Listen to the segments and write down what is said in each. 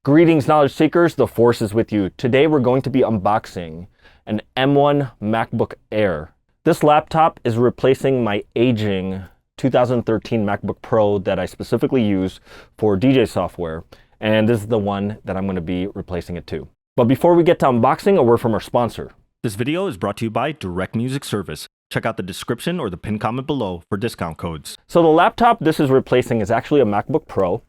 Greetings, knowledge seekers, the force is with you. Today we're going to be unboxing an M1 MacBook Air. This laptop is replacing my aging 2013 MacBook Pro that I specifically use for DJ software, and this is the one that I'm going to be replacing it to. But before we get to unboxing, a word from our sponsor. This video is brought to you by Direct Music Service. Check out the description or the pinned comment below for discount codes. So the laptop this is replacing is actually a MacBook Pro.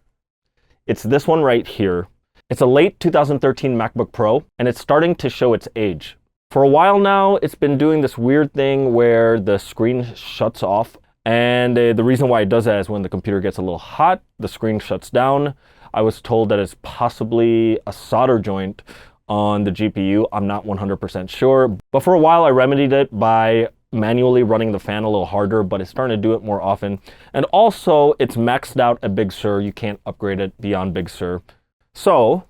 It's this one right here. It's a late 2013 MacBook Pro, and it's starting to show its age. For a while now, it's been doing this weird thing where the screen shuts off, and the reason why it does that is when the computer gets a little hot, the screen shuts down. I was told that it's possibly a solder joint on the GPU. I'm not 100% sure, but for a while I remedied it by manually running the fan a little harder, but it's starting to do it more often. And also, it's maxed out at Big Sur. You can't upgrade it beyond Big Sur. So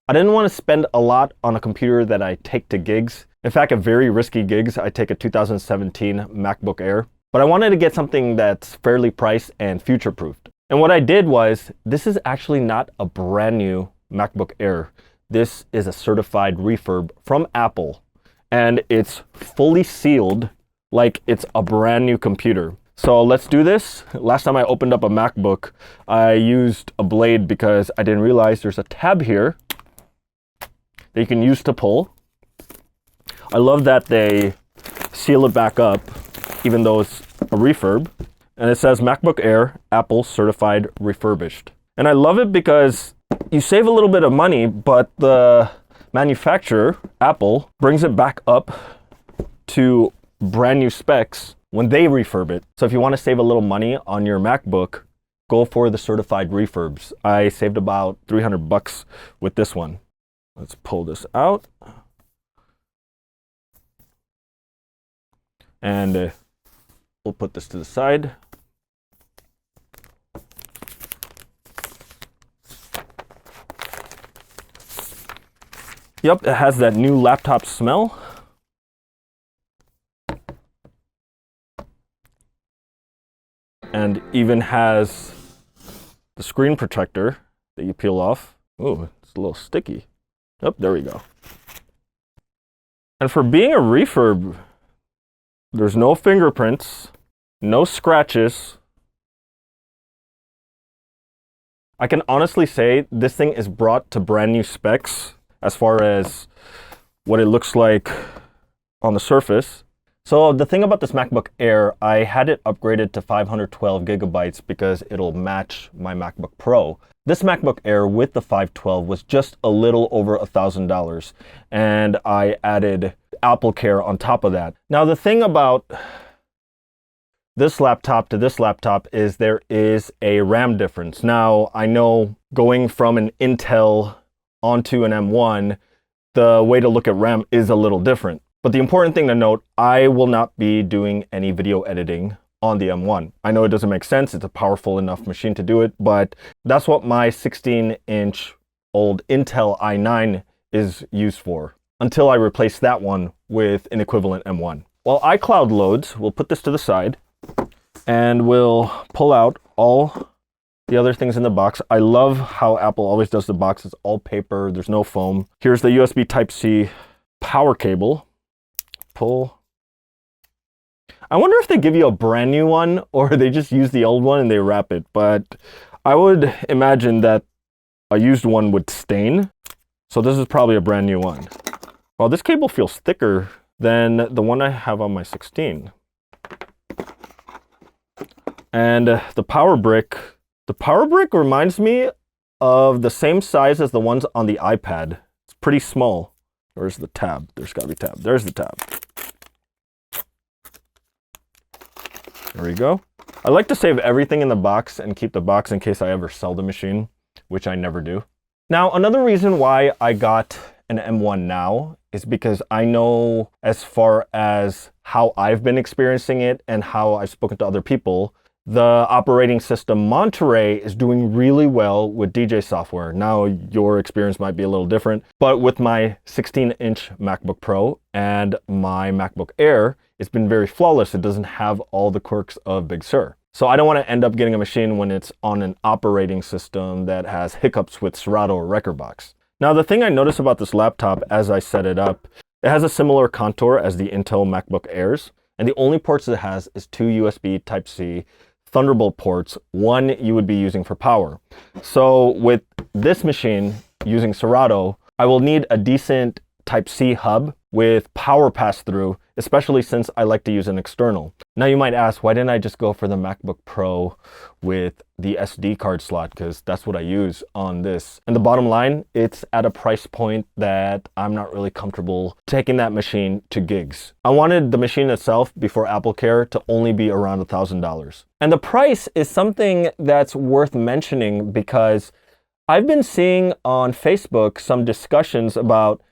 I didn't want to spend a lot on a computer that I take to gigs. In fact, at very risky gigs, I take a 2017 MacBook Air. But I wanted to get something that's fairly priced and future-proofed. And what I did was, this is actually not a brand new MacBook Air. This is a certified refurb from Apple. And it's fully sealed like it's a brand new computer. So let's do this. Last time I opened up a MacBook, I used a blade because I didn't realize there's a tab here that you can use to pull. I love that they seal it back up, even though it's a refurb. And it says MacBook Air, Apple certified refurbished. And I love it because you save a little bit of money, but the manufacturer, Apple, brings it back up to brand new specs when they refurb it. So if you want to save a little money on your MacBook, go for the certified refurbs. I saved about 300 bucks with this one. Let's pull this out. And we'll put this to the side. Yep, it has that new laptop smell. And even has the screen protector that you peel off. Oh, it's a little sticky. Oh, there we go. And for being a refurb, there's no fingerprints, no scratches. I can honestly say this thing is brought to brand new specs as far as what it looks like on the surface. So the thing about this MacBook Air, I had it upgraded to 512 gigabytes because it'll match my MacBook Pro. This MacBook Air with the 512 was just a little over $1,000, and I added Apple Care on top of that. Now the thing about this laptop to this laptop is there is a RAM difference. Now I know going from an Intel onto an M1, the way to look at RAM is a little different. But the important thing to note, I will not be doing any video editing on the M1. I know it doesn't make sense. It's a powerful enough machine to do it, but that's what my 16-inch old Intel i9 is used for until I replace that one with an equivalent M1. While iCloud loads, we'll put this to the side and we'll pull out all the other things in the box. I love how Apple always does the box. It's all paper. There's no foam. Here's the USB Type-C power cable. Pull. I wonder if they give you a brand new one or they just use the old one and they wrap it, but I would imagine that a used one would stain. So this is probably a brand new one. Well, this cable feels thicker than the one I have on my 16. And the power brick reminds me of the same size as the ones on the iPad. It's pretty small. Where's the tab? There's got to be tab. There's the tab. There we go. I like to save everything in the box and keep the box in case I ever sell the machine, which I never do. Now, another reason why I got an M1 now is because I know as far as how I've been experiencing it and how I've spoken to other people, the operating system Monterey is doing really well with DJ software. Now, your experience might be a little different, but with my 16-inch MacBook Pro and my MacBook Air, it's been very flawless. It doesn't have all the quirks of Big Sur. So I don't want to end up getting a machine when it's on an operating system that has hiccups with Serato or Rekordbox. Now, the thing I noticed about this laptop as I set it up, it has a similar contour as the Intel MacBook Airs, and the only ports it has is 2 USB Type-C Thunderbolt ports, one you would be using for power. So with this machine using Serato, I will need a decent Type-C hub with power pass-through, especially since I like to use an external. Now you might ask, why didn't I just go for the MacBook Pro with the SD card slot? Because that's what I use on this. And the bottom line, it's at a price point that I'm not really comfortable taking that machine to gigs. I wanted the machine itself before AppleCare to only be around $1,000. And the price is something that's worth mentioning because I've been seeing on Facebook some discussions about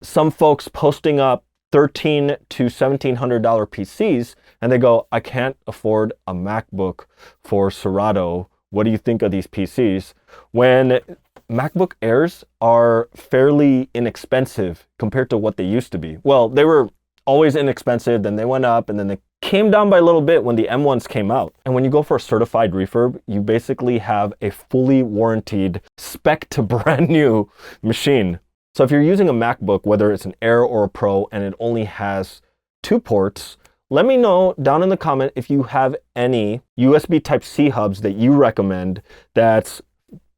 some folks posting up $1,300 to $1,700 PCs, and they go, I can't afford a MacBook for Serato. What do you think of these PCs? When MacBook Airs are fairly inexpensive compared to what they used to be. Well, they were always inexpensive, then they went up, and then they came down by a little bit when the M1s came out. And when you go for a certified refurb, you basically have a fully warranted spec to brand new machine. So if you're using a MacBook, whether it's an Air or a Pro, and it only has 2 ports, let me know down in the comment if you have any USB Type-C hubs that you recommend that's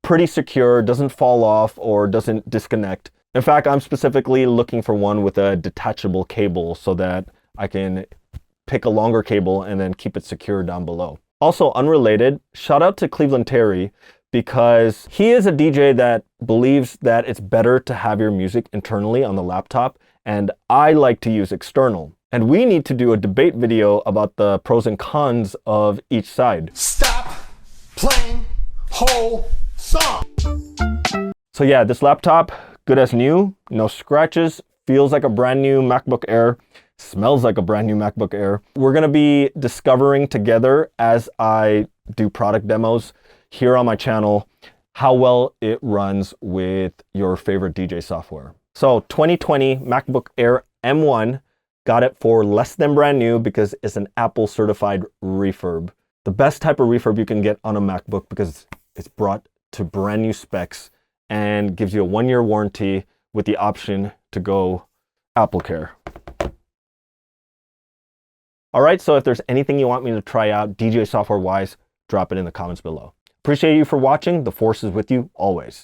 pretty secure, doesn't fall off, or doesn't disconnect. In fact, I'm specifically looking for one with a detachable cable so that I can pick a longer cable and then keep it secure down below. Also, unrelated, shout out to Cleveland Terry, because he is a DJ that believes that it's better to have your music internally on the laptop, and I like to use external. And we need to do a debate video about the pros and cons of each side. Stop playing whole song. So yeah, this laptop, good as new, no scratches, feels like a brand new MacBook Air, smells like a brand new MacBook Air. We're gonna be discovering together as I do product demos here on my channel how well it runs with your favorite DJ software. So 2020 MacBook Air M1, got it for less than brand new because it's an Apple certified refurb. The best type of refurb you can get on a MacBook because it's brought to brand new specs and gives you a 1-year warranty with the option to go AppleCare. All right, so if there's anything you want me to try out DJ software wise, drop it in the comments below. Appreciate you for watching. The force is with you always.